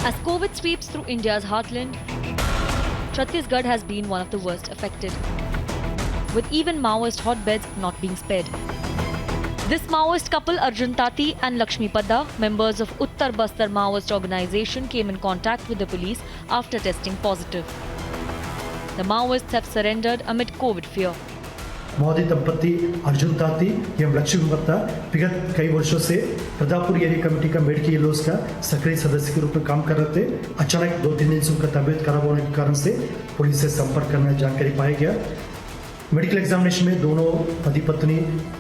As COVID sweeps through India's heartland, Chhattisgarh has been one of the worst affected, with even Maoist hotbeds not being spared. This Maoist couple, Arjun Tati and Lakshmi Padda, members of Uttar Bastar Maoist organization, came in contact with the police after testing positive. The Maoists have surrendered amid COVID fear. Modi दंपति अर्जुन ताती एवं लक्ष्मी पद्दा विगत कई वर्षों से Pratappur area committee का medical येलोस का सक्रिय सदस्य के रूप में काम कर रहे थे। अचानक 2-3 दिन से उनका तबीयत खराब होने के कारण से पुलिस से संपर्क करने में जानकारी पाया गया। मेडिकल एग्जामिनेशन में दोनों पति पत्नी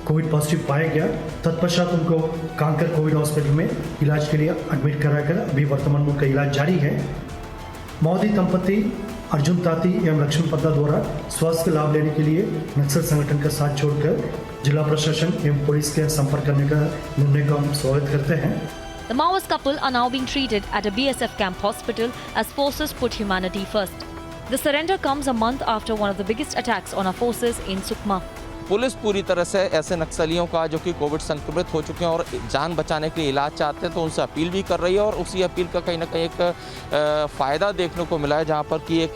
कोविड पॉजिटिव पाया गया। तत्पश्चात उनको कांकर कोविड हॉस्पिटल में इलाज के लिए एडमिट कराकर अभी वर्तमान में उनका इलाज जारी है। मोदी दंपति अर्जुन ताती एवं लक्ष्मी पद्दा द्वारा स्वास्थ्य लाभ लेने के लिए नक्सल संगठन का साथ छोड़कर जिला प्रशासन एवं पुलिस के संपर्क करने का निर्णय का हम स्वागत करते हैं। The Maoist couple are now being treated at a BSF camp hospital as forces put humanity first. The surrender comes a month after one of the biggest attacks on our forces in Sukma. Police पूरी तरह से ऐसे नक्सलियों का जो कि Covid संक्रमित हो चुके हैं और जान बचाने के लिए इलाज चाहते हैं तो उनसे अपील भी कर रही है और उसी अपील का कहीं ना कहीं एक फ़ायदा देखने को मिला है, जहां पर कि एक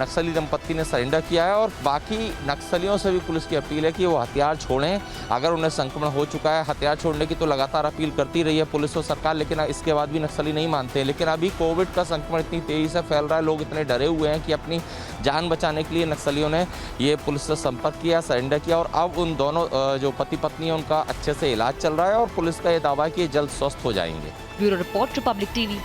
नक्सली दंपत्ति ने सरेंडर किया है और बाकी नक्सलियों से भी पुलिस की अपील है कि वो हथियार छोड़ें। अगर उन्हें संक्रमण हो चुका है, हथियार छोड़ने की तो लगातार अपील करती रही है पुलिस और सरकार, लेकिन इसके बाद भी नक्सली नहीं मानते हैं। लेकिन अभी कोविड का संक्रमण इतनी तेज़ी से फैल रहा है, लोग इतने डरे हुए हैं कि अपनी जान बचाने के लिए नक्सलियों ने ये पुलिस से संपर्क किया, सरेंडर किया और अब उन दोनों जो पति पत्नी हैं उनका अच्छे से इलाज चल रहा है और पुलिस का ये दावा है कि ये जल्द स्वस्थ हो जाएंगे। Bureau report, Republic TV.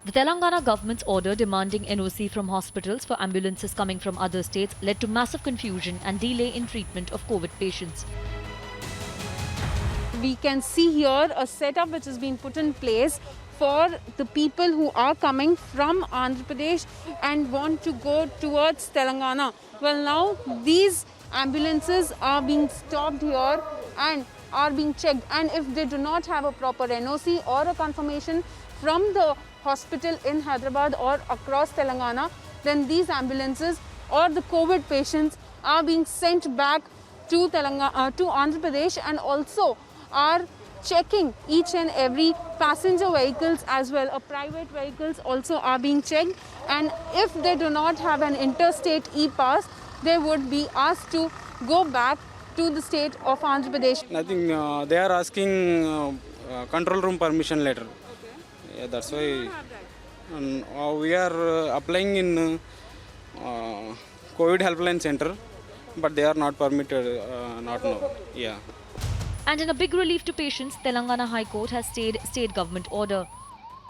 The Telangana government's order demanding NOC from hospitals for ambulances coming from other states led to massive confusion and delay in treatment of COVID patients. We can see here a setup which has been put in place for the people who are coming from Andhra Pradesh and want to go towards Telangana. Well, now these ambulances are being stopped here and are being checked, and if they do not have a proper NOC or a confirmation from the hospital in Hyderabad or across Telangana, then these ambulances or the COVID patients are being sent back to Telangana, to Andhra Pradesh, and also are checking each and every passenger vehicles as well. Private vehicles also are being checked, and if they do not have an interstate e-pass, they would be asked to go back to the state of Andhra Pradesh. Nothing. They are asking control room permission letter. Yeah, that's why we are applying in COVID helpline center, but they are not permitted. Not now. Yeah. And in a big relief to patients, Telangana High Court has stayed state government order.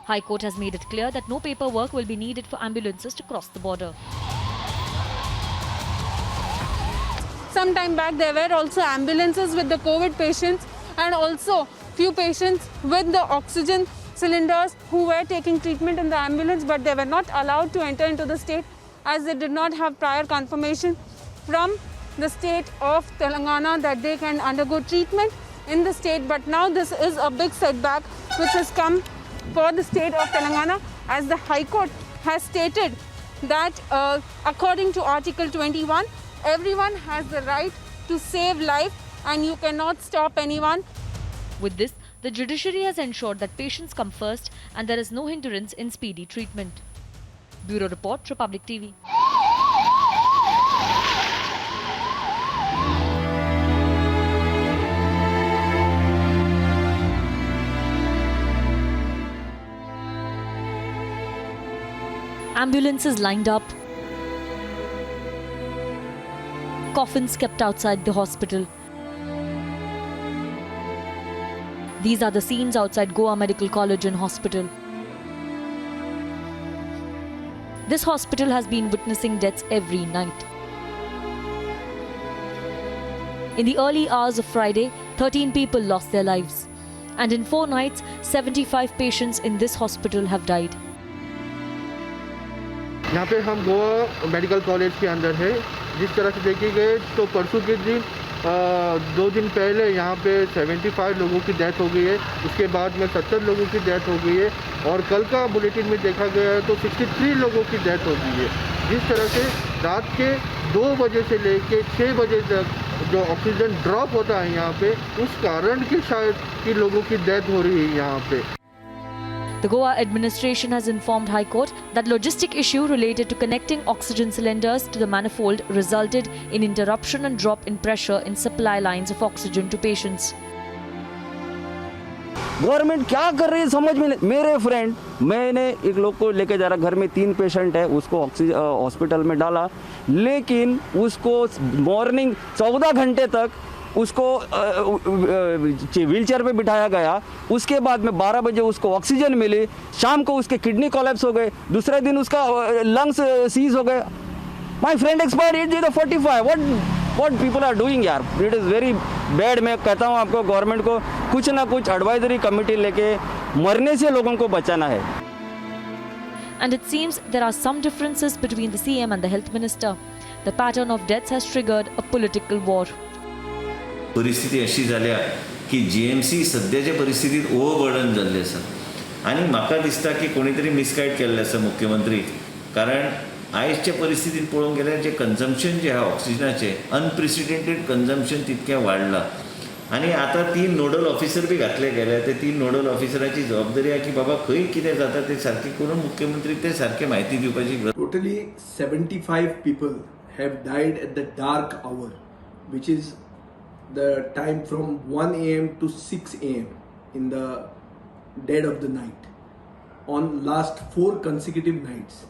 High Court has made it clear that no paperwork will be needed for ambulances to cross the border. Some time back there were also ambulances with the COVID patients and also few patients with the oxygen cylinders who were taking treatment in the ambulance, but they were not allowed to enter into the state as they did not have prior confirmation from the state of Telangana that they can undergo treatment in the state. But now this is a big setback which has come for the state of Telangana, as the High Court has stated that according to Article 21, everyone has the right to save life and you cannot stop anyone. With this, the judiciary has ensured that patients come first and there is no hindrance in speedy treatment. Bureau Report, Republic TV. Ambulances lined up, coffins kept outside the hospital. These are the scenes outside Goa Medical College and Hospital. This hospital has been witnessing deaths every night. In the early hours of Friday, 13 people lost their lives. And in 4 nights, 75 patients in this hospital have died. यहाँ पे हम Goa medical college के अंदर है। जिस तरह से देखी गई तो परसों के दिन 2 दिन पहले यहाँ पे 75 लोगों की डेथ हो गई है, उसके बाद में 70 लोगों की डेथ हो गई है और कल का बुलेटिन में देखा गया है तो 63 लोगों की डेथ हो गई है। जिस तरह से रात के 2 बजे से लेके 6 बजे तक जो ऑक्सीजन ड्रॉप होता है यहाँ पे, उस कारण की शायद कि लोगों की डेथ हो रही है यहाँ पे। The Goa administration has informed High Court that logistic issue related to connecting oxygen cylinders to the manifold resulted in interruption and drop in pressure in supply lines of oxygen to patients. Government क्या कर रही है समझ में नहीं। मेरे friend, मैंने एक लोग को लेके जा रहा, घर में 3 पेशेंट है, उसको ऑक्सीजन हॉस्पिटल में डाला, लेकिन उसको मॉर्निंग 14 घंटे तक उसको व्हीलचेयर पे बिठाया गया। उसके बाद में 12 बजे उसको ऑक्सीजन मिली, शाम को उसके किडनी कोलैप्स हो गए, दूसरे दिन उसका लंग्स सीज हो गए। My friend expired age of 45। What people are doing यार, इट इज़ वेरी बैड। मैं कहता हूँ आपको, गवर्नमेंट को कुछ ना कुछ एडवाइजरी कमेटी लेके मरने से लोगों को बचाना है। And it seems there are some differences between the CM and the health minister. The pattern of deaths has triggered a political war. परिस्थिती अशी जाल्या की जीएमसी सद्याच्या परिस्थितीत ओव्हरबर्डन जाल्ले आसा आनी म्हाका दिसता की कोणी तरी मिसगायड केल्ले आसा मुख्यमंत्री, कारण आयजच्या परिस्थितीत पळोवंक गेल्यार जे कन्जम्पशन जे आहा ऑक्सिजनाचे, अनप्रेसिडेंटेड कन्जम्पशन तितकें वाडलां आनी आतां 3 नोडल ऑफिसर बी घातले गेल्या। ते 3 नोडल ऑफिसराची जबाबदारी आहे की बाबा खंय कितें जाता ते सारकें करून मुख्यमंत्रीक ते सारकें म्हायती दिवपाची गरज। Totally 75 people have died at the dark hour, which is the time from 1 a.m. to 6 a.m. in the dead of the night on last 4 consecutive nights.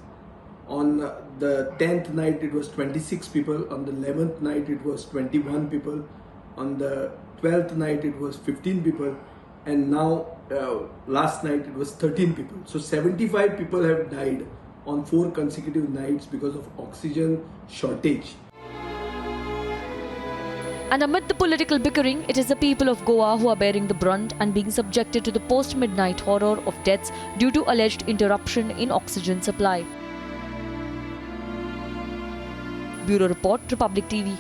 On the 10th night it was 26 people, on the 11th night it was 21 people, on the 12th night it was 15 people, and now last night it was 13 people. So 75 people have died on 4 consecutive nights because of oxygen shortage. And amid the political bickering, it is the people of Goa who are bearing the brunt and being subjected to the post-midnight horror of deaths due to alleged interruption in oxygen supply. Bureau Report, Republic TV.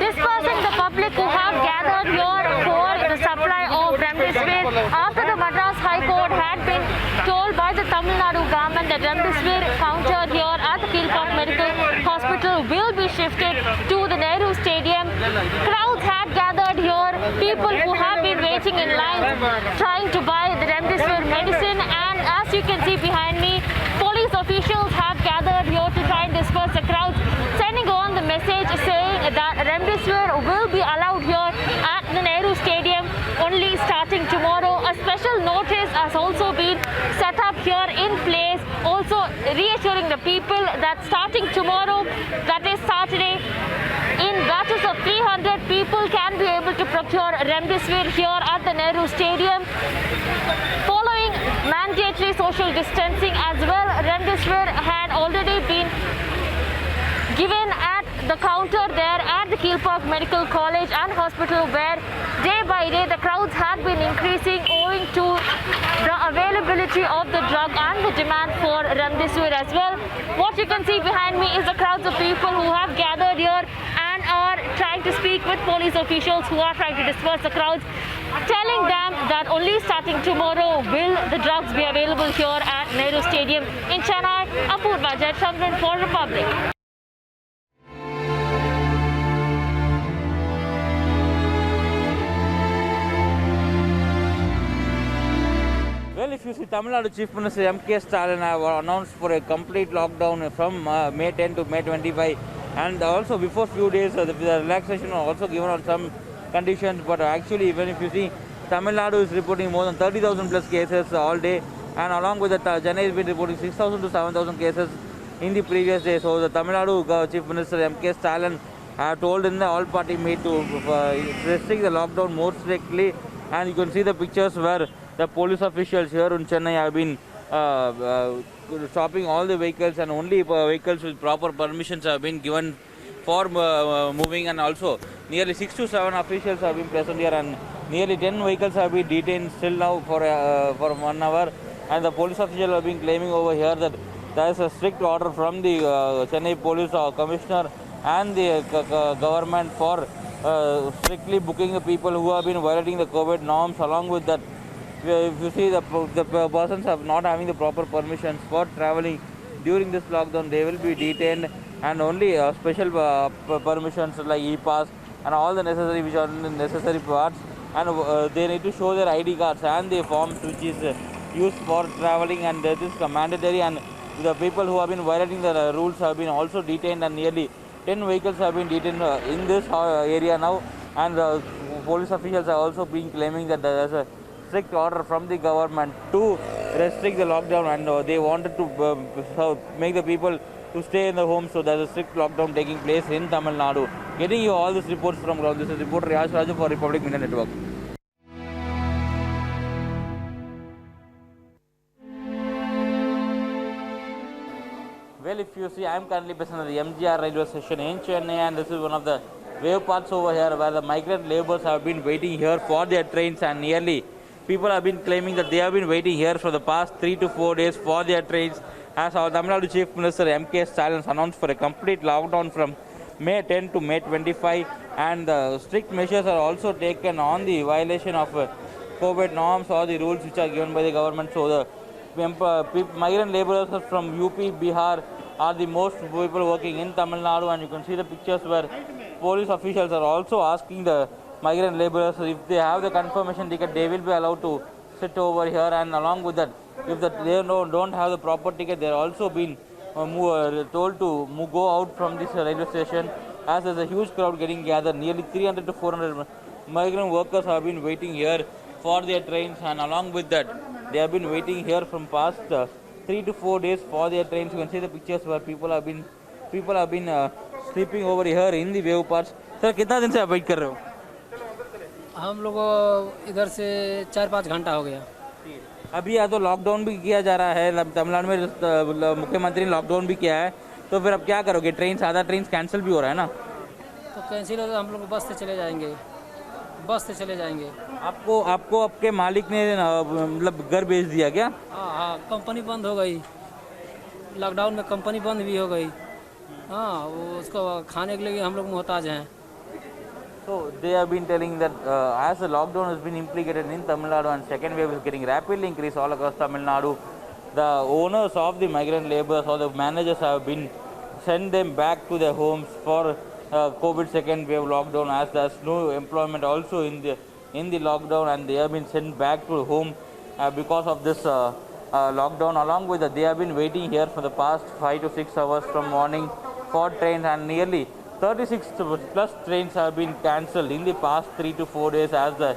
Dispersing the public who have gathered here for the supply of Remdesivir after the Madras High Court had been told by the Tamil Nadu government that Remdesivir counter here at the Kilpauk Medical Hospital will be shifted to the Nehru Stadium. Crowds had gathered here, people who have been waiting in lines trying to buy the Remdesivir medicine, and as you can see behind me, police officials have gathered here to try and disperse the crowds, sending on the message saying that Remdesivir will be allowed here at the Nehru Stadium only starting tomorrow. A special notice has also been set up here in place, also reassuring the people that starting tomorrow, that is Saturday, in batches of 300 people can be able to procure Remdesivir here at the Nehru Stadium. Following mandatory social distancing as well, Remdesivir had already been given at the counter there at the Kilpauk Medical College and Hospital, where day by day the crowds have been increasing owing to the availability of the drug and the demand for Remdesivir as well. What you can see behind me is the crowds of people who have gathered here and are trying to speak with police officials who are trying to disperse the crowds, telling them that only starting tomorrow will the drugs be available here at Nehru Stadium. In Chennai, Apurva Jayachandran for Republic. Well, if you see, Tamil Nadu Chief Minister M.K. Stalin have announced for a complete lockdown from May 10 to May 25, and also before few days the relaxation was also given on some conditions, but actually even if you see, Tamil Nadu is reporting more than 30,000 plus cases all day, and along with that Chennai has been reporting 6,000 to 7,000 cases in the previous day. So the Tamil Nadu Chief Minister M.K. Stalin told in the all-party meet to restrict the lockdown more strictly, and you can see the pictures where the police officials here in Chennai have been stopping all the vehicles, and only vehicles with proper permissions have been given for moving, and also nearly 6 to 7 officials have been present here, and nearly 10 vehicles have been detained still now for 1 hour, and the police officials have been claiming over here that there is a strict order from the Chennai police commissioner and the government for strictly booking the people who have been violating the COVID norms. Along with that, if you see the persons are not having the proper permissions for traveling during this lockdown, they will be detained, and only special permissions like e-pass and all the necessary which are necessary parts, and they need to show their ID cards and the forms which is used for traveling, and that is mandatory. And the people who have been violating the rules have been also detained, and nearly 10 vehicles have been detained in this area now, and police officials are also been claiming that there is a strict order from the government to restrict the lockdown, and they wanted to make the people to stay in the home. So there's a strict lockdown taking place in Tamil Nadu. Getting you all these reports from ground. This is reporter Yash Raju for Republic Media Network. Well, if you see, I am currently present at the MGR railway station in Chennai, and this is one of the wave parts over here where the migrant laborers have been waiting here for their trains, and nearly people have been claiming that they have been waiting here for the past 3 to 4 days for their trains, as our Tamil Nadu Chief Minister M.K. Stalin announced for a complete lockdown from May 10 to May 25, and strict measures are also taken on the violation of COVID norms or the rules which are given by the government. So the migrant laborers from UP, Bihar are the most people working in Tamil Nadu, and you can see the pictures where police officials are also asking the migrant laborers if they have the confirmation ticket, they will be allowed to sit over here, and along with that, if they don't have the proper ticket, they are also being told to go out from this railway station, as there is a huge crowd getting gathered. Nearly 300 to 400 migrant workers have been waiting here for their trains, and along with that, they have been waiting here from past 3 to 4 days for their trains. You can see the pictures where people have been sleeping over here in the wave parts. Sir, कितना दिन से आप wait कर रहे हो? हम लोग इधर से 4-5 घंटा हो गया। अभी या तो लॉकडाउन भी किया जा रहा है, तमिलनाडु में मुख्यमंत्री ने लॉकडाउन भी किया है, तो फिर अब क्या करोगे? आधा ट्रेन कैंसिल भी हो रहा है ना? तो कैंसिल हो तो हम लोग बस से चले जाएंगे, बस से चले जाएंगे। आपको आपके मालिक ने मतलब घर भेज दिया क्या? हाँ, कंपनी बंद हो गई, लॉकडाउन में कंपनी बंद भी हो गई। हाँ, वो उसको खाने के लिए हम लोग मोहताज हैं। So they have been telling that as the lockdown has been implicated in Tamil Nadu and second wave is getting rapidly increased all across Tamil Nadu, the owners of the migrant laborers or the managers have been sent them back to their homes for COVID second wave lockdown, as there's no employment also in the lockdown, and they have been sent back to home because of this lockdown. Along with that, they have been waiting here for the past 5 to 6 hours from morning for trains, and nearly 36 plus trains have been cancelled in the past 3 to 4 days, as the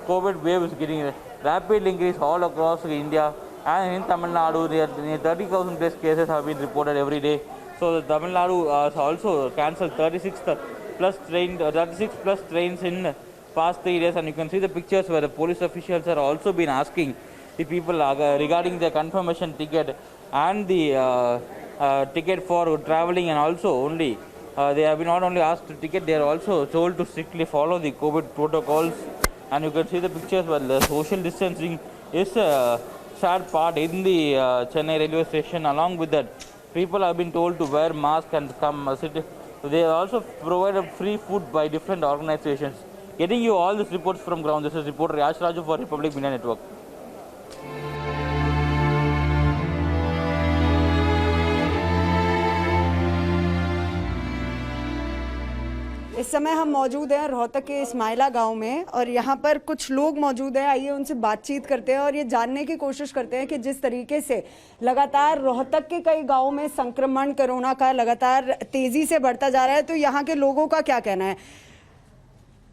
COVID wave is getting rapidly increased all across India, and in Tamil Nadu near 30,000 plus cases have been reported every day. So the Tamil Nadu has also cancelled 36 plus trains in past 3 days, and you can see the pictures where the police officials are also been asking the people regarding their confirmation ticket and the ticket for travelling, and also only they have been not only asked to ticket, they are also told to strictly follow the COVID protocols, and you can see the pictures where the social distancing is a sad part in the Chennai railway station. Along with that, people have been told to wear masks and come sit. They also provided free food by different organizations. Getting you all these reports from ground, this is reporter Yash Raju for Republic Media Network. इस समय हम मौजूद हैं रोहतक के इस्माइला गांव में, और यहाँ पर कुछ लोग मौजूद हैं। आइए उनसे बातचीत करते हैं और ये जानने की कोशिश करते हैं कि जिस तरीके से लगातार रोहतक के कई गांवों में संक्रमण कोरोना का लगातार तेजी से बढ़ता जा रहा है, तो यहाँ के लोगों का क्या कहना है।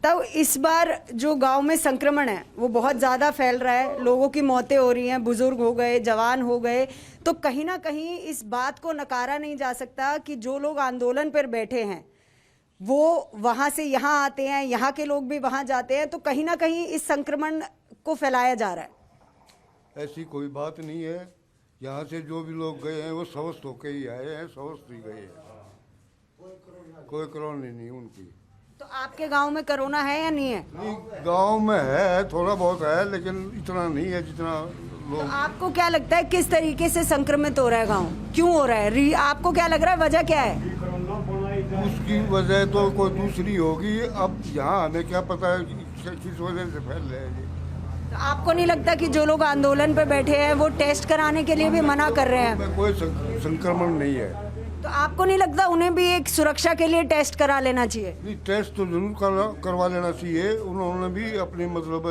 तब इस बार जो गांव में संक्रमण है वो बहुत ज़्यादा फैल रहा है, लोगों की मौतें हो रही हैं, बुजुर्ग हो गए, जवान हो गए, तो कहीं ना कहीं इस बात को नकारा नहीं जा सकता कि जो लोग आंदोलन पर बैठे हैं वो वहाँ से यहाँ आते हैं, यहाँ के लोग भी वहाँ जाते हैं, तो कहीं ना कहीं इस संक्रमण को फैलाया जा रहा है। ऐसी कोई बात नहीं है, यहाँ से जो भी लोग गए हैं वो स्वस्थ होकर ही आए हैं, स्वस्थ ही गए हैं, कोई कोरोना नहीं उनकी। तो आपके गांव में कोरोना है या नहीं है? नहीं, गांव में है, थोड़ा बहुत है, लेकिन इतना नहीं है जितना लोग। आपको क्या लगता है किस तरीके से संक्रमित हो रहा है गांव, क्यों हो रहा है? आपको क्या लग रहा है वजह क्या है? उसकी वजह तो कोई दूसरी होगी, अब यहाँ हमें क्या पता है किस वजह से फैल रहे हैं। तो आपको नहीं लगता कि जो लोग आंदोलन पे बैठे हैं वो टेस्ट कराने के लिए भी मना कर रहे हैं? कोई संक्रमण नहीं है, तो आपको नहीं लगता उन्हें भी एक सुरक्षा के लिए टेस्ट करा लेना चाहिए? टेस्ट तो जरूर करवा लेना चाहिए, उन्होंने भी अपने मतलब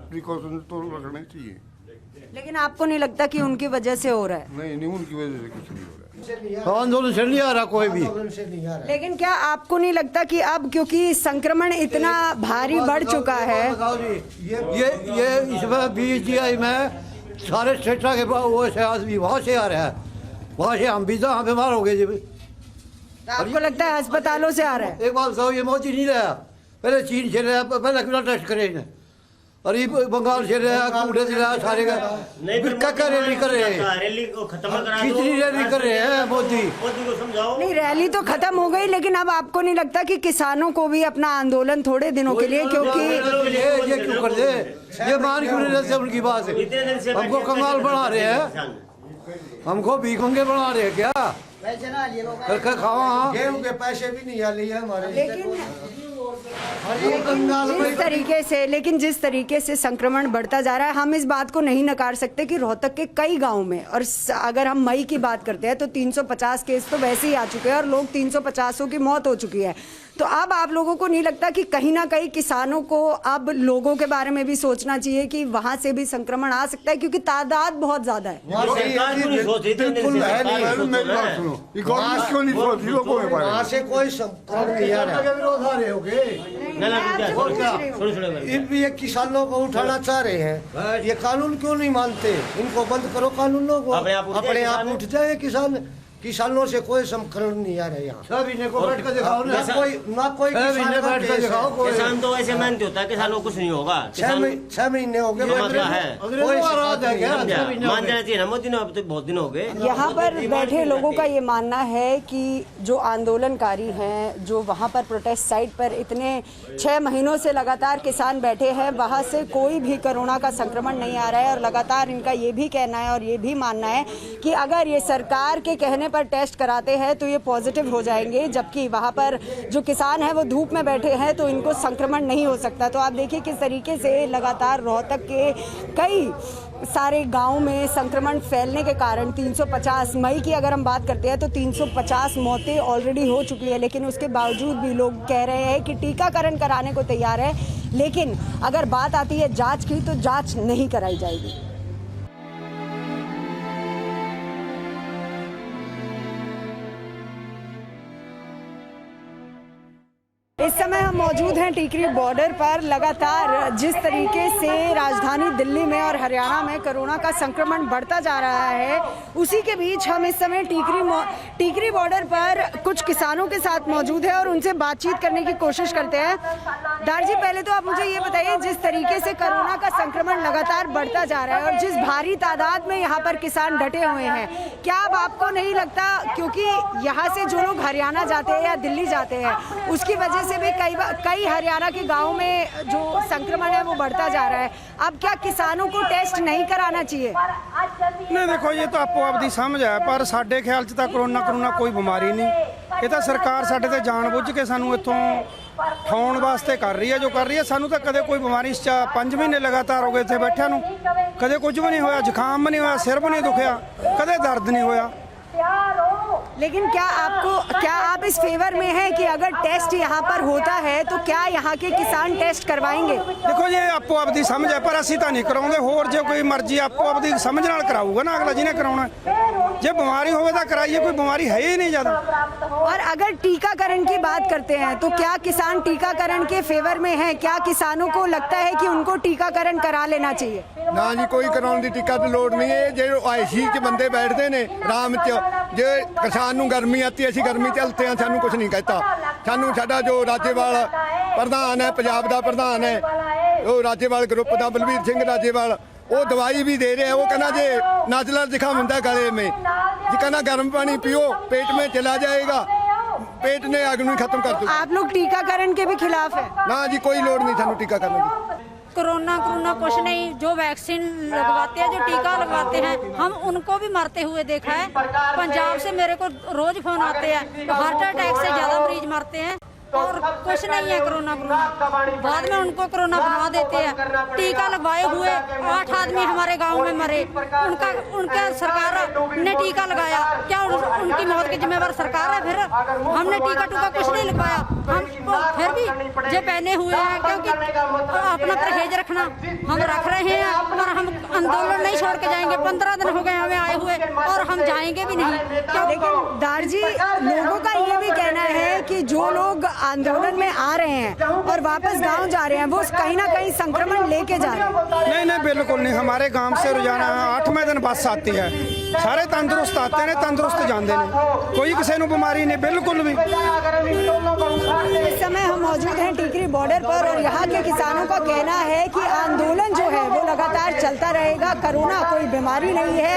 प्रिकॉशन तो रखने चाहिए। लेकिन आपको नहीं लगता कि उनकी वजह से हो रहा है? नहीं, उनकी वजह से कुछ नहीं हो रहा है। आंदोलन से नहीं आ रहा कोई भी। लेकिन क्या आपको नहीं लगता कि अब क्योंकि संक्रमण इतना भारी बढ़ चुका है, ये इसमें BGI में सारे स्टेट के वो से आदमी वहाँ से आ रहा है, वहाँ से हम भी तो बीमार हो गए जी। तो आपको लगता है अस्पतालों से आ रहा है? एक बात बताओ, ये मोदी नहीं रहा, पहले चीन से रहा, पहले क्यों टेस्ट करे इन्हें, और ये बंगाल से रहा, कूड़े से रहा, सारे का क्या रैली कर रहे हैं, कितनी रैली कर रहे हैं मोदी को समझाओ। नहीं, रैली तो खत्म हो गई, लेकिन अब आपको नहीं लगता कि किसानों को भी अपना आंदोलन थोड़े दिनों के लिए, क्योंकि ये क्यों कर दे, ये मान क्यों नहीं रहे उनकी बात, हमको कंगाल बना रहे हैं, हमको भीखमंगे बना रहे हैं क्या, करके खाओ। गेहूं के पैसे भी नहीं आ लिए हमारे। लेकिन जिस तरीके से संक्रमण बढ़ता जा रहा है, हम इस बात को नहीं नकार सकते कि रोहतक के कई गांव में, और अगर हम मई की बात करते हैं तो 350 केस तो वैसे ही आ चुके हैं और लोग 350 की मौत हो चुकी है। तो अब आप लोगों को नहीं लगता कि कहीं ना कहीं किसानों को अब लोगों के बारे में भी सोचना चाहिए कि वहां से भी संक्रमण आ सकता है, क्योंकि तादाद बहुत ज्यादा है? वहाँ से कोई ये किसानों को उठाना चाह रहे हैं, ये कानून क्यों नहीं मानते? इनको बंद करो कानूनों को, अपने आप उठ जाए किसान। किसानों से कोई संक्रमण नहीं आ रहा है यहाँ। सब इन्हें को बैठ कर दिखाओ ना, कोई किसान तो ऐसे मेहनती होता है, किसानों को कुछ नहीं होगा। 6 महीने हो गए, मान जाना चाहिए ना मोदी ने, अब तो बहुत दिन हो गए। यहाँ पर बैठे लोगों का ये मानना है कि जो आंदोलनकारी हैं, जो वहाँ पर प्रोटेस्ट साइट पर इतने 6 महीनों से लगातार किसान बैठे हैं, वहाँ से कोई भी कोरोना का संक्रमण नहीं आ रहा है। और लगातार इनका ये भी कहना है और ये भी मानना है कि अगर ये सरकार के कहने पर टेस्ट कराते हैं तो ये पॉजिटिव हो जाएंगे, जबकि वहाँ पर जो किसान हैं वो धूप में बैठे हैं तो इनको संक्रमण नहीं हो सकता। तो आप देखिए किस तरीके से लगातार रोहतक के कई सारे गांव में संक्रमण फैलने के कारण 350 मई की अगर हम बात करते हैं तो 350 मौतें ऑलरेडी हो चुकी है। लेकिन उसके बावजूद भी लोग कह रहे हैं कि टीकाकरण कराने को तैयार है, लेकिन अगर बात आती है जांच की तो जांच नहीं कराई जाएगी। इस समय हम मौजूद हैं टीकरी बॉर्डर पर। लगातार जिस तरीके से राजधानी दिल्ली में और हरियाणा में कोरोना का संक्रमण बढ़ता जा रहा है, उसी के बीच हम इस समय टीकरी बॉर्डर पर कुछ किसानों के साथ मौजूद हैं और उनसे बातचीत करने की कोशिश करते हैं। दार जी, पहले तो आप मुझे ये बताइए, जिस तरीके से कोरोना का संक्रमण लगातार बढ़ता जा रहा है और जिस भारी तादाद में यहाँ पर किसान डटे हुए हैं, क्या अब आपको नहीं लगता, क्योंकि यहाँ से जो लोग हरियाणा जाते हैं या दिल्ली जाते हैं, उसकी वजह से भी कई हरियाणा के गांवों में जो संक्रमण है वो बढ़ता जा रहा है, अब क्या किसानों को टेस्ट नहीं कराना चाहिए? नहीं, देखो ये तो आपको आपदी समझ है, पर साडे ख्याल च तो कोरोना कोई बीमारी नहीं। ये तो सरकार साडे ते जानबुझ के सानू इत्थों ਠਾਉਣ वास्ते कर रही है जो कर रही है। सानू तो कदे कोई बीमारी 5 महीने लगातार हो गए थे बैठिया नू, कदे कुछ भी नहीं होया, जुकाम भी नहीं होया, सिर भी नहीं दुखिया, कदे दर्द नहीं होया। लेकिन क्या आप इस फेवर में हैं कि अगर टेस्ट यहाँ पर होता है तो क्या यहाँ के किसान टेस्ट करवाएंगे? देखो ये आपको आपदी समझ है, पर असी तो नहीं कराउंदे, होर जो कोई मर्जी आपको आपदी समझ नाल कराऊगा ना अगला जिन्हें कराउना। जे बीमारी होवे तो कराइए, कोई बीमारी है ही नहीं ज़्यादा। और अगर टीकाकरण की बात करते हैं तो क्या किसान टीकाकरण के फेवर में हैं? क्या किसानों को लगता है कि उनको टीकाकरण करा लेना चाहिए? ना जी, कोई कराने की टीका की लोड़ नहीं है। जो IC च बंदे बैठते ने आराम च, जे किसान नूं गर्मी आती है, असीं गर्मी चलते हैं, सानू कुछ नहीं कहता। सानू साडा जो राजेवाल प्रधान है, पंजाब का प्रधान है, वो राजेवाल ग्रुप का बलवीर सिंह राजेवाल, वो दवाई भी दे रहे हैं। वो कहना जे नाजला जुकाम होता गले में, जी कहना गर्म पानी पियो, पेट में चला जाएगा, पेट ने आग नूं खत्म कर दूँ। आप लोग टीकाकरण के भी खिलाफ है? ना जी, कोई लोड़ नहीं सानू टीकाकरण की। कोरोना कुछ नहीं, जो वैक्सीन लगवाते हैं, जो टीका लगवाते हैं, हम उनको भी मरते हुए देखा है। पंजाब से मेरे को रोज फोन आते हैं, हार्ट अटैक से ज्यादा मरीज मरते हैं और कुछ नहीं है कोरोना। बाद में उनको कोरोना बनवा देते हैं। टीका लगवाए हुए 8 आदमी हमारे गांव में मरे, उनका सरकार ने टीका लगाया, क्या उनकी मौत की जिम्मेवार सरकार है? फिर हमने टीका टूका कुछ नहीं लगवाया, हम फिर भी जो पहने हुए हैं, क्योंकि अपना परहेज रखना हम रख रहे हैं और हम आंदोलन नहीं छोड़ के जाएंगे। 15 दिन हो गए हमें आए हुए और हम जाएंगे भी नहीं। लेकिन दारजी, लोगों का ये भी कहना है कि जो लोग आंदोलन में आ रहे हैं और वापस गांव जा रहे हैं, वो कहीं ना कहीं संक्रमण लेके जा रहे हैं। नहीं, बिल्कुल नहीं। हमारे गांव से रोजाना 8वें दिन बस आती है, सारे तंदुरुस्त आते हैं, तंदुरुस्त जाते हैं, कोई किसी को बीमारी नहीं, बिल्कुल भी। इस समय हम मौजूद हैं टिकरी बॉर्डर पर और यहाँ के किसानों का कहना है कि आंदोलन जो है वो लगातार चलता रहेगा। कोरोना कोई बीमारी नहीं है।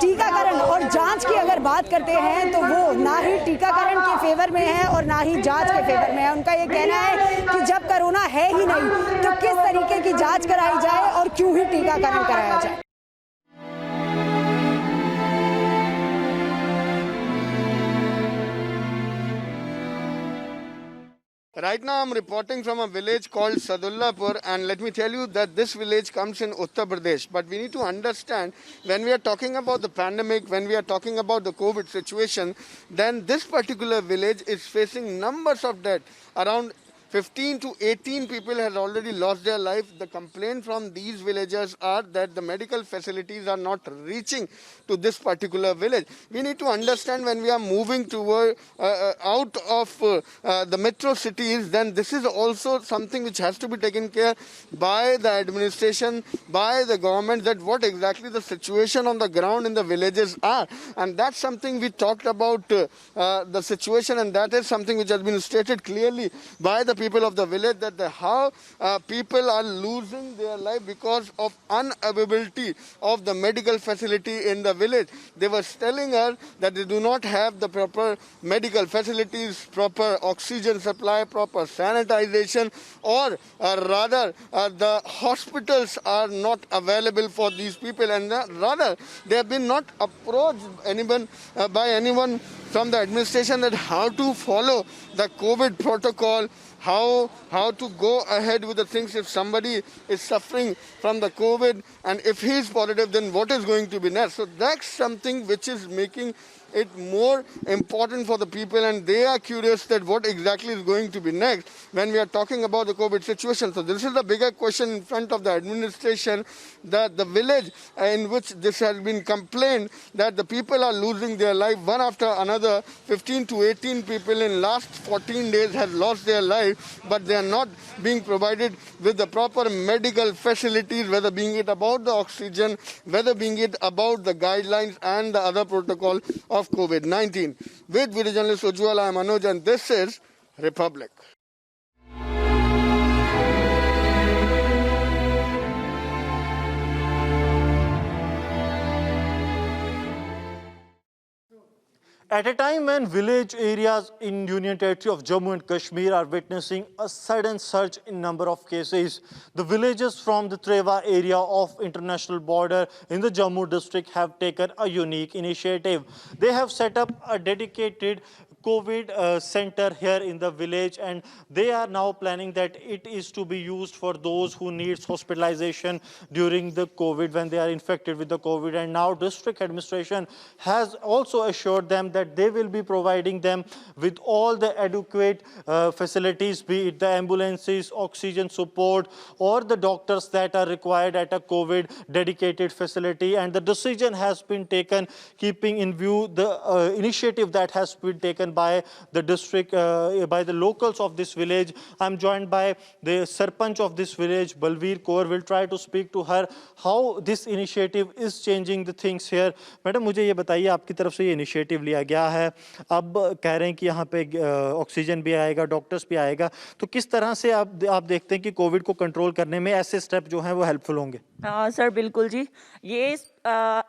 टीकाकरण और जांच की अगर बात करते हैं तो वो ना ही टीकाकरण के फेवर में है और ना ही जांच के फेवर में है। उनका ये कहना है कि जब कोरोना है ही नहीं तो किस तरीके की जांच कराई जाए और क्यों ही टीकाकरण कराया जाए। Right now I'm reporting from a village called Sadullapur, and let me tell you that this village comes in Uttar Pradesh. But we need to understand, when we are talking about the pandemic, when we are talking about the COVID situation, then this particular village is facing numbers of deaths. Around 15 to 18 people have already lost their life. The complaint from these villagers are that the medical facilities are not reaching to this particular village. We need to understand, when we are moving toward out of the metro cities, then this is also something which has to be taken care by the administration, by the government, that what exactly the situation on the ground in the villages are. And that's something we talked about, the situation, and that is something which has been stated clearly by the people of the village, that how people are losing their life because of unavailability of the medical facility in the village. They were telling us that they do not have the proper medical facilities, proper oxygen supply, proper sanitization, or rather the hospitals are not available for these people, and rather they have been not approached by anyone from the administration that how to follow the COVID protocol, how to go ahead with the things if somebody is suffering from the COVID, and if he is positive, then what is going to be next. So that's something which is making it more important for the people, and they are curious that what exactly is going to be next when we are talking about the COVID situation. So this is the bigger question in front of the administration, that the village in which this has been complained that the people are losing their life one after another. 15 to 18 people in last 14 days have lost their life, but they are not being provided with the proper medical facilities, whether being it about the oxygen, whether being it about the guidelines and the other protocol of COVID-19. With video journalist Ujjwal, I am Anuj, and this is Republic. At a time when village areas in Union Territory of Jammu and Kashmir are witnessing a sudden surge in number of cases, the villages from the Treva area of international border in the Jammu district have taken a unique initiative. They have set up a dedicated COVID center here in the village, and they are now planning that it is to be used for those who needs hospitalization during the COVID, when they are infected with the COVID. And now district administration has also assured them that they will be providing them with all the adequate facilities, be it the ambulances, oxygen support, or the doctors that are required at a COVID dedicated facility. And the decision has been taken keeping in view the initiative that has been taken by the district, by the locals of this village. I'm joined by the Sarpanch of this village, Balveer Kaur. We'll try to speak to her how this initiative is changing the things here. Madam, मुझे ये बताइए, आपकी तरफ से ये initiative लिया गया है, अब कह रहे हैं कि यहाँ पे ऑक्सीजन भी आएगा, डॉक्टर्स भी आएगा, तो किस तरह से आप देखते हैं कि कोविड को कंट्रोल करने में ऐसे स्टेप जो हैं वो हेल्पफुल होंगे? सर बिल्कुल जी, ये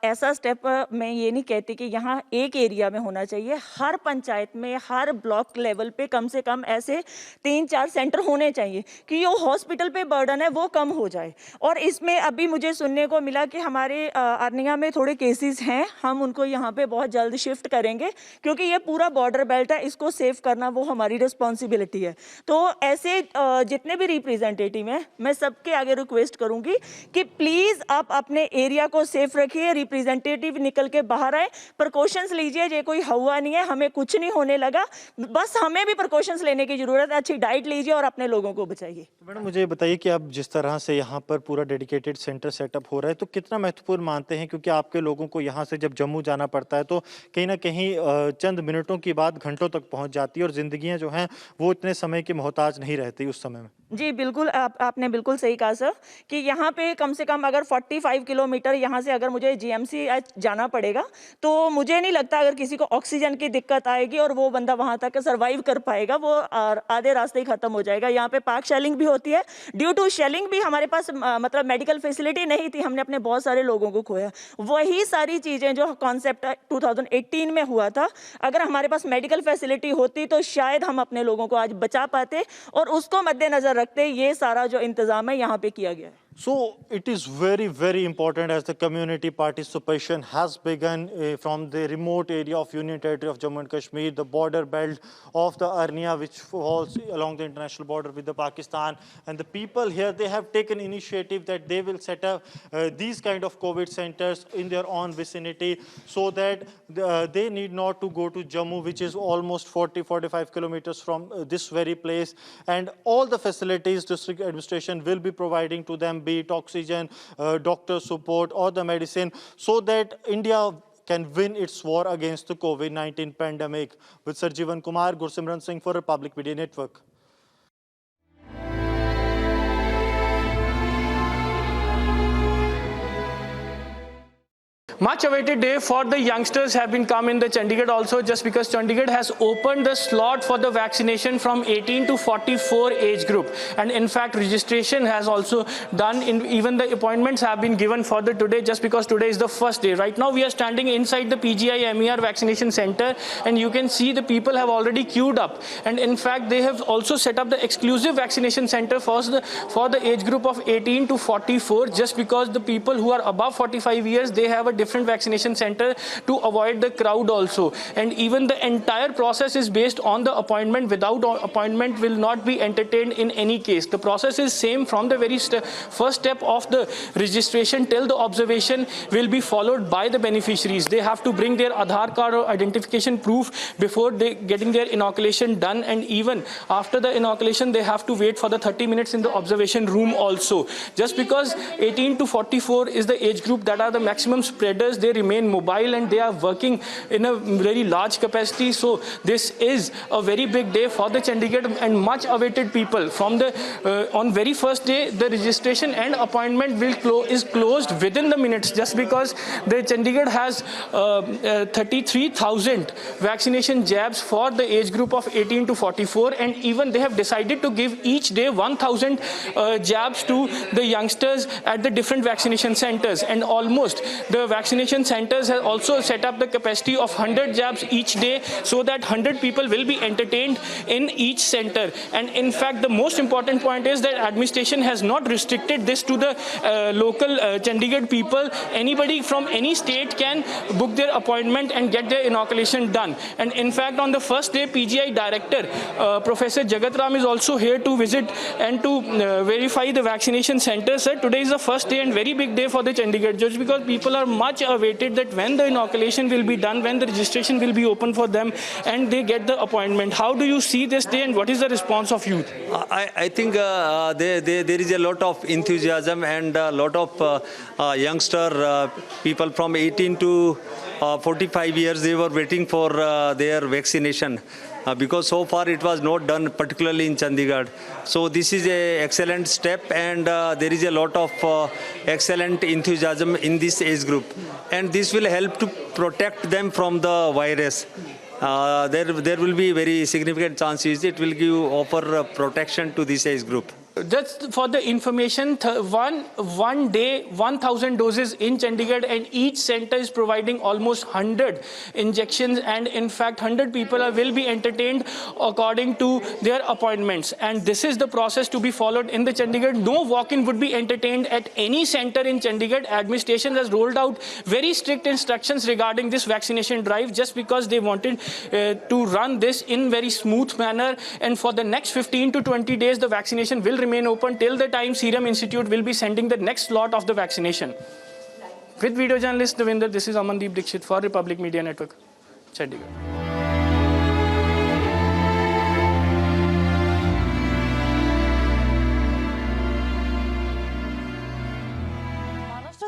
ऐसा स्टेप मैं ये नहीं कहती कि यहाँ एक एरिया में होना चाहिए, हर पंचायत में, हर ब्लॉक लेवल पे कम से कम ऐसे 3-4 सेंटर होने चाहिए कि जो हॉस्पिटल पे बर्डन है वो कम हो जाए। और इसमें अभी मुझे सुनने को मिला कि हमारे अरनिया में थोड़े केसेस हैं, हम उनको यहाँ पे बहुत जल्द शिफ्ट करेंगे क्योंकि ये पूरा बॉर्डर बेल्ट है, इसको सेव करना वो हमारी रिस्पॉन्सिबिलिटी है। तो ऐसे जितने भी रिप्रेजेंटेटिव हैं, मैं सबके आगे रिक्वेस्ट करूँगी कि प्लीज़ आप अपने एरिया को सेफ रखिए, रिप्रेजेंटेटिव निकल के बाहर आए, प्रिकॉशंस लीजिए। ये कोई हवा नहीं है, हमें कुछ नहीं होने लगा, बस हमें भी प्रिकॉशंस लेने की जरूरत है। अच्छी डाइट लीजिए और अपने लोगों को बचाइए। तो मैडम मुझे बताइए कि अब जिस तरह से यहाँ पर पूरा डेडिकेटेड सेंटर सेटअप हो रहा है तो कितना महत्वपूर्ण मानते हैं, क्योंकि आपके लोगों को यहाँ से जब जम्मू जाना पड़ता है तो कहीं ना कहीं चंद मिनटों की बात घंटों तक पहुँच जाती है और जिंदगियाँ जो हैं वो इतने समय की मोहताज नहीं रहती उस समय में। जी बिल्कुल, आपने बिल्कुल सही कहा सर कि यहाँ पे कम से कम अगर 45 किलोमीटर यहाँ से अगर मुझे जीएमसी जाना पड़ेगा तो मुझे नहीं लगता अगर किसी को ऑक्सीजन की दिक्कत आएगी और वो बंदा वहाँ तक सर्वाइव कर पाएगा, वो आधे रास्ते ही खत्म हो जाएगा। यहाँ पे पार्क शेलिंग भी होती है, ड्यू टू शेलिंग भी हमारे पास मतलब मेडिकल फैसिलिटी नहीं थी, हमने अपने बहुत सारे लोगों को खोया। वही सारी चीज़ें जो कॉन्सेप्ट 2018 में हुआ था, अगर हमारे पास मेडिकल फैसिलिटी होती तो शायद हम अपने लोगों को आज बचा पाते, और उसको मद्देनजर रखते ये सारा जो इंतजाम है यहाँ पे किया गया है। So it is very, very important as the community participation has begun from the remote area of Union Territory of Jammu and Kashmir, the border belt of the Arnia, which falls along the international border with the Pakistan. And the people here, they have taken initiative that they will set up these kind of COVID centers in their own vicinity so that they need not to go to Jammu, which is almost 40-45 kilometers from this very place. And all the facilities district administration will be providing to them, be it oxygen, doctor support or the medicine, so that India can win its war against the COVID-19 pandemic. With Sir Jeevan Kumar, Gursimran Singh for Republic Media Network. Much awaited day for the youngsters have been come in the Chandigarh also, just because Chandigarh has opened the slot for the vaccination from 18 to 44 age group, and in fact registration has also done, even the appointments have been given for the today, just because today is the first day. Right now we are standing inside the PGI MER vaccination center, and you can see the people have already queued up, and in fact they have also set up the exclusive vaccination center for the age group of 18 to 44, just because the people who are above 45 years, they have a different vaccination center to avoid the crowd also. And even the entire process is based on the appointment. Without appointment will not be entertained in any case. The process is same from the very first step of the registration till the observation will be followed by the beneficiaries. They have to bring their Aadhaar card or identification proof before they getting their inoculation done, and even after the inoculation they have to wait for the 30 minutes in the observation room also. Just because 18 to 44 is the age group that are the maximum spreaders, they remain mobile and they are working in a very large capacity. So this is a very big day for the Chandigarh and much awaited people. From the on very first day, the registration and appointment is closed within the minutes, just because the Chandigarh has 33,000 vaccination jabs for the age group of 18 to 44, and even they have decided to give each day 1,000 jabs to the youngsters at the different vaccination centers. And almost the vaccination centers have also set up the capacity of 100 jabs each day, so that 100 people will be entertained in each center. And in fact, the most important point is that administration has not restricted this to the local Chandigarh people. Anybody from any state can book their appointment and get their inoculation done. And in fact, on the first day, PGI director Professor Jagat Ram is also here to visit and to verify the vaccination centers. Sir, today is the first day and very big day for the Chandigarh, just because people are much awaited that when the inoculation will be done, when the registration will be open for them and they get the appointment. How do you see this day and what is the response of youth? I think there is a lot of enthusiasm and a lot of youngster people from 18 to 45 years, they were waiting for their vaccination. Because so far it was not done, particularly in Chandigarh. So this is an excellent step, and there is a lot of excellent enthusiasm in this age group. And this will help to protect them from the virus. There will be very significant chances it will offer protection to this age group. just for the information, one day, 1,000 doses in Chandigarh, and each center is providing almost 100 injections, and in fact 100 people will be entertained according to their appointments. And this is the process to be followed in the Chandigarh. No walk-in would be entertained at any center in Chandigarh. Administration has rolled out very strict instructions regarding this vaccination drive, just because they wanted to run this in very smooth manner. And for the next 15 to 20 days, the vaccination will remain open till the time Serum Institute will be sending the next lot of the vaccination. With video journalist Devinder, this is Amandeep Dixit for Republic Media Network, Chandigarh.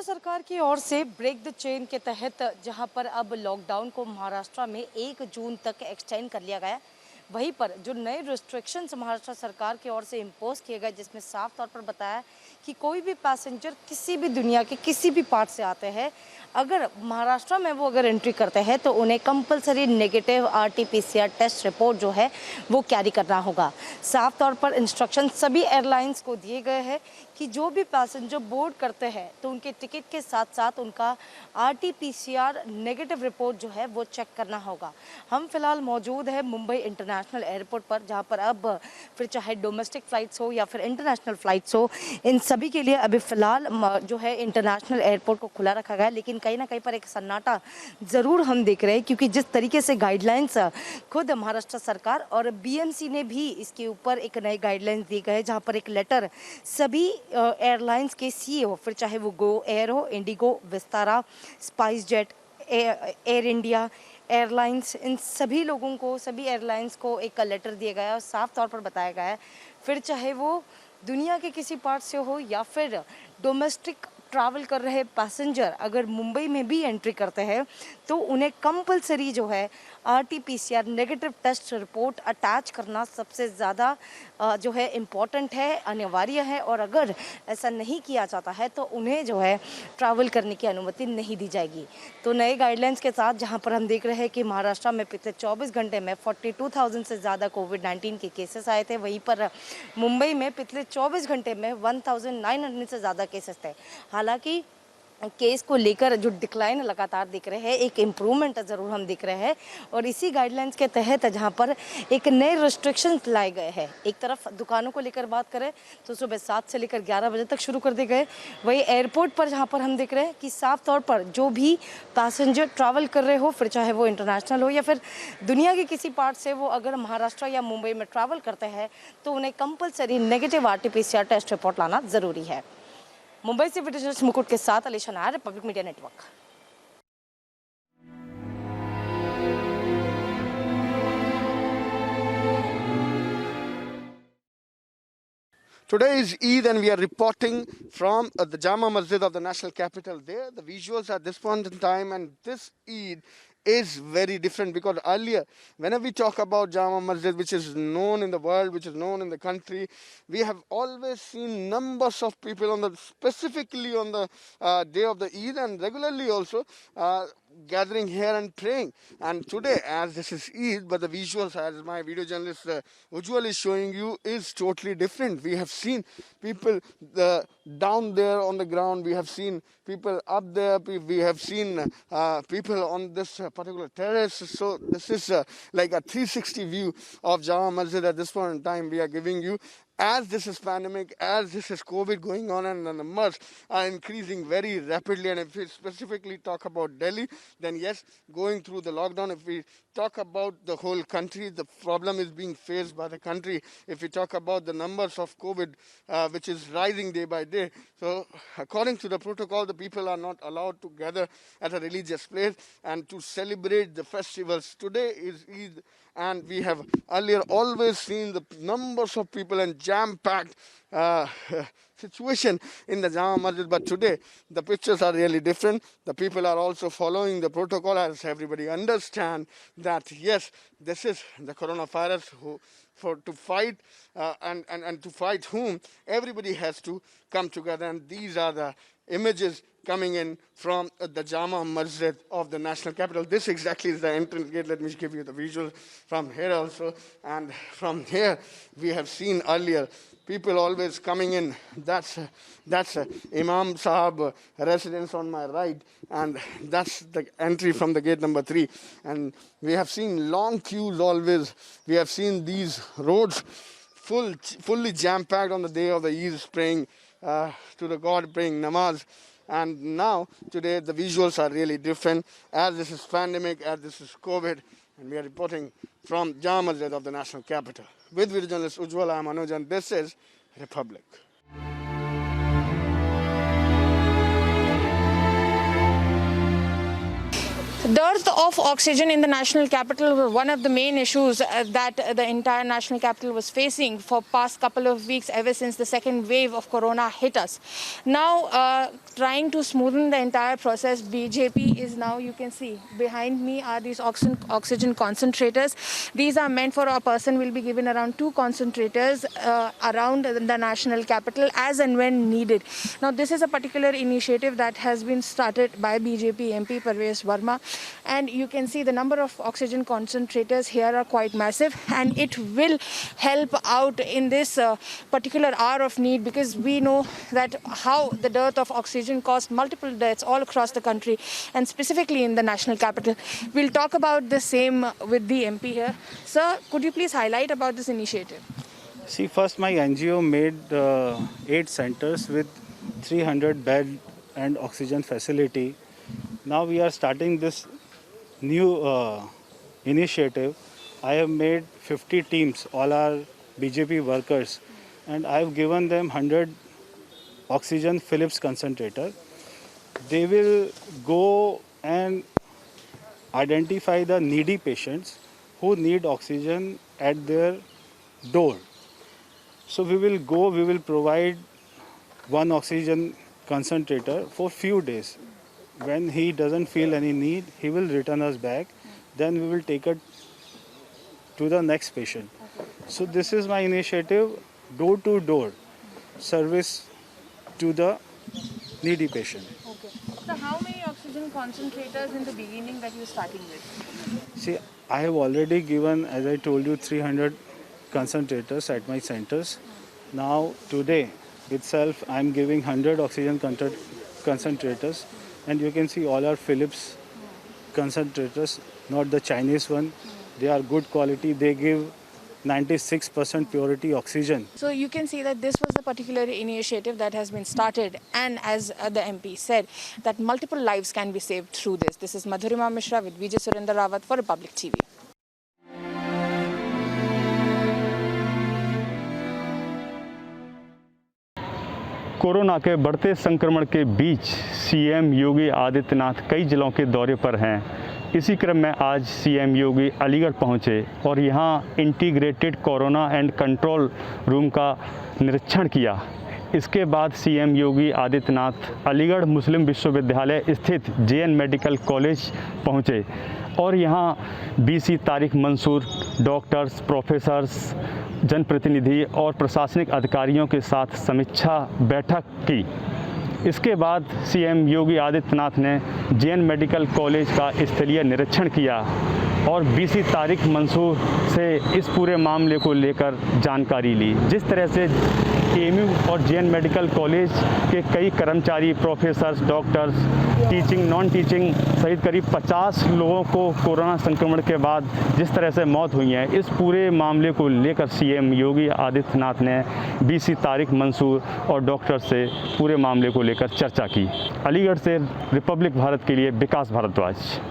सरकार की ओर से break the chain के तहत जहां पर अब lockdown को महाराष्ट्र में 1 जून तक एक्सटेंड कर लिया गया, वहीं पर जो नए रिस्ट्रिक्शंस महाराष्ट्र सरकार की ओर से इम्पोज किए गए, जिसमें साफ तौर पर बताया कि कोई भी पैसेंजर किसी भी दुनिया के किसी भी पार्ट से आते हैं, अगर महाराष्ट्र में वो अगर एंट्री करते हैं तो उन्हें compulsory negative RT-PCR test report जो है वो कैरी करना होगा। साफ तौर पर इंस्ट्रक्शन सभी एयरलाइंस को दिए गए हैं कि जो भी पैसेंजर बोर्ड करते हैं तो उनके टिकट के साथ साथ उनका RT-PCR नेगेटिव रिपोर्ट जो है वो चेक करना होगा। हम फिलहाल मौजूद हैं मुंबई इंटरनेशनल एयरपोर्ट पर, जहां पर अब फिर चाहे डोमेस्टिक फ़्लाइट्स हो या फिर इंटरनेशनल फ़्लाइट्स हो, इन सभी के लिए अभी फ़िलहाल जो है इंटरनेशनल एयरपोर्ट को खुला रखा गया है। लेकिन कहीं ना कहीं पर एक सन्नाटा ज़रूर हम देख रहे हैं, क्योंकि जिस तरीके से गाइडलाइंस खुद महाराष्ट्र सरकार और BMC ने भी इसके ऊपर एक नई गाइडलाइंस दी गई है, जहां पर एक लेटर सभी एयरलाइंस के CEO, फिर चाहे वो गो एयर हो, इंडिगो, विस्तारा, स्पाइस जेट, एयर इंडिया एयरलाइंस, इन सभी लोगों को, सभी एयरलाइंस को एक लेटर दिया गया है और साफ तौर पर बताया गया है, फिर चाहे वो दुनिया के किसी पार्ट से हो या फिर डोमेस्टिक ट्रैवल कर रहे पैसेंजर अगर मुंबई में भी एंट्री करते हैं तो उन्हें कंपलसरी जो है RT-PCR negative test report attach करना सबसे ज़्यादा जो है इम्पॉर्टेंट है, अनिवार्य है। और अगर ऐसा नहीं किया जाता है तो उन्हें जो है ट्रैवल करने की अनुमति नहीं दी जाएगी। तो नए गाइडलाइंस के साथ जहां पर हम देख रहे हैं कि महाराष्ट्र में पिछले 24 घंटे में 42,000 से ज़्यादा कोविड-19 के केसेस आए थे, वहीं पर मुंबई में पिछले 24 घंटे में 1,900 से ज़्यादा केसेस थे। हालांकि केस को लेकर जो डिक्लाइन लगातार दिख रहे हैं, एक इम्प्रूवमेंट ज़रूर हम दिख रहे हैं। और इसी गाइडलाइंस के तहत जहां पर एक नए रिस्ट्रिक्शंस लाए गए हैं, एक तरफ दुकानों को लेकर बात करें तो सुबह 7 से लेकर 11 बजे तक शुरू कर दिए गए, वहीं एयरपोर्ट पर जहां पर हम देख रहे हैं कि साफ तौर पर जो भी पैसेंजर ट्रैवल कर रहे हो, फिर चाहे वो इंटरनेशनल हो या फिर दुनिया के किसी पार्ट से वो अगर महाराष्ट्र या मुंबई में ट्रैवल करते हैं तो उन्हें compulsory negative RT-PCR test report लाना ज़रूरी है। मुंबई से वीडियो जर्नलिस्ट मुकुट के साथ Alisha Nair, Republic media network. Today is Eid and we are reporting from the Jama Masjid of the national capital. There, the visuals at this point in time, and this Eid is very different because earlier, whenever we talk about Jama Masjid, which is known in the world, which is known in the country, we have always seen numbers of people specifically on the day of the Eid and regularly also gathering here and praying. And today, as this is Eid, but the visuals, as my video journalist Ujjwal is showing you, is totally different. We have seen people down there on the ground, we have seen people up there, we have seen people on this particular terrace. So this is like a 360 view of Jama Masjid at this point in time we are giving you. As this is pandemic, as this is COVID going on, and the numbers are increasing very rapidly, and if we specifically talk about Delhi, then yes, going through the lockdown. If we talk about the whole country, the problem is being faced by the country. If we talk about the numbers of COVID, which is rising day by day. So according to the protocol, the people are not allowed to gather at a religious place and to celebrate the festivals. Today is Eid, and we have earlier always seen the numbers of people and jam-packed situation in the Jama Masjid, but today the pictures are really different. The people are also following the protocol, as everybody understand that yes, this is the coronavirus to fight and to fight whom everybody has to come together, and these are the images coming in from the Jama Masjid of the national capital. This exactly is the entrance gate. Let me give you the visual from here also. And from here, we have seen earlier people always coming in. That's Imam Sahab residence on my right, and that's the entry from the gate number 3. And we have seen long queues always. We have seen these roads fully jam-packed on the day of the Eid, praying to the God, praying namaz. And now, today, the visuals are really different, as this is pandemic, as this is COVID, and we are reporting from Jama Masjid of the national capital. With video journalist Ujwala, I'm Anuj, and this is Republic. Dearth of oxygen in the national capital was one of the main issues that the entire national capital was facing for past couple of weeks, ever since the second wave of corona hit us. Now, trying to smoothen the entire process, BJP is now, you can see behind me are these oxygen concentrators. These are meant for a person will be given around 2 concentrators around the national capital as and when needed. Now, this is a particular initiative that has been started by BJP MP Parvez Verma. And you can see the number of oxygen concentrators here are quite massive, and it will help out in this particular hour of need, because we know that how the dearth of oxygen caused multiple deaths all across the country and specifically in the national capital. We'll talk about the same with the MP here. Sir, could you please highlight about this initiative? See, first my NGO made 8 centers with 300 bed and oxygen facility. Now we are starting this new initiative. I have made 50 teams, all are BJP workers, and I have given them 100 oxygen Philips concentrator. They will go and identify the needy patients who need oxygen at their door. So we will go, we will provide 1 oxygen concentrator for few days. When he doesn't feel any need, he will return us back. Then we will take it to the next patient. Okay. So this is my initiative, door-to-door service to the needy patient. Okay. So how many oxygen concentrators in the beginning that you're starting with? See, I have already given, as I told you, 300 concentrators at my centers. Now today itself, I'm giving 100 oxygen concentrators. And you can see all are Philips concentrators, not the Chinese one. They are good quality. They give 96% purity oxygen. So you can see that this was the particular initiative that has been started, and as the MP said, that multiple lives can be saved through this. This is Madhurima Mishra with Vijay Surinder Rawat for Republic TV. Corona के बढ़ते संक्रमण के बीच CM Yogi Adityanath कई जिलों के दौरे पर हैं। इसी क्रम में आज सीएम योगी अलीगढ़ पहुंचे और यहां integrated corona and control room का निरीक्षण किया। इसके बाद सीएम योगी आदित्यनाथ अलीगढ़ मुस्लिम विश्वविद्यालय स्थित जेएन मेडिकल कॉलेज पहुंचे और यहां VC Tariq Mansoor, doctors, professors, जनप्रतिनिधि और प्रशासनिक अधिकारियों के साथ समीक्षा बैठक की। इसके बाद सीएम योगी आदित्यनाथ ने जेएन मेडिकल कॉलेज का स्थलीय निरीक्षण किया और बीसी तारिक मंसूर से इस पूरे मामले को लेकर जानकारी ली। जिस तरह से एएमयू और जेएन मेडिकल कॉलेज के कई कर्मचारी, professors, doctors, teaching, non teaching सहित करीब 50 लोगों को कोरोना संक्रमण के बाद जिस तरह से मौत हुई है, इस पूरे मामले को लेकर सीएम योगी आदित्यनाथ ने बीसी तारिक मंसूर और डॉक्टर से पूरे मामले को लेकर चर्चा की। अलीगढ़ से रिपब्लिक भारत के लिए विकास भारद्वाज।